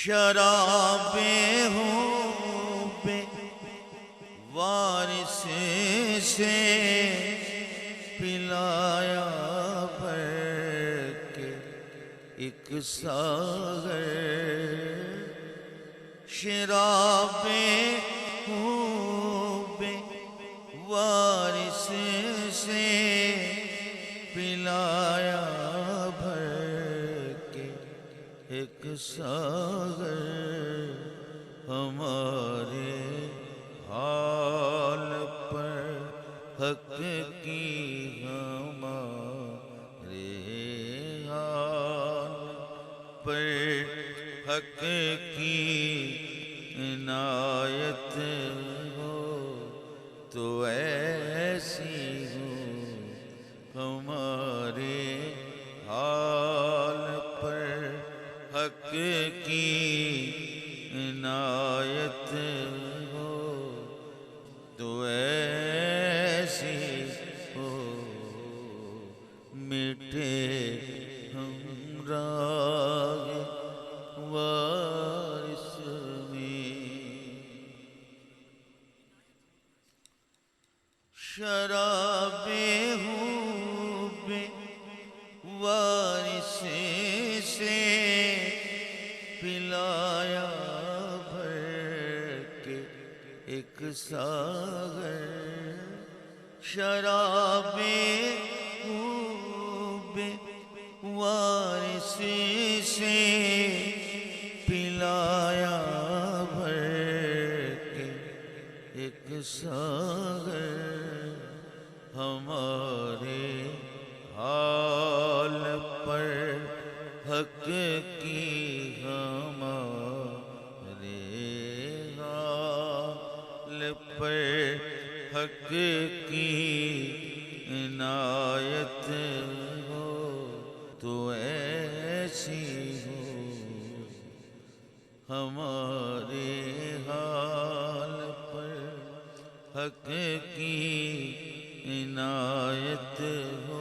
شراب ہوں بے وارث سے پلایا بھر کے ایک ساغر شراب ہوں بے وارث سے پلایا بھر کے ایک ساغر ہمارے حال پر حق کی ہمارے حال پر حق کی عنایت ہو تو ایسی ہو ہمارے حال پر حق کی عنایت ہو تو ایسی ہو میٹھے ہم راگ وارث میں شراب ہوں بے وارث سے پلایا بھر کے ایک ساغر شراب ہوں بے وارث سے پلایا بھر کے ایک ساغر ہمارے حال پر حق کی ہمارے حال پر حق کی عنایت ہو تو ایسی ہو ہمارے حال پر حق کی عنایت ہو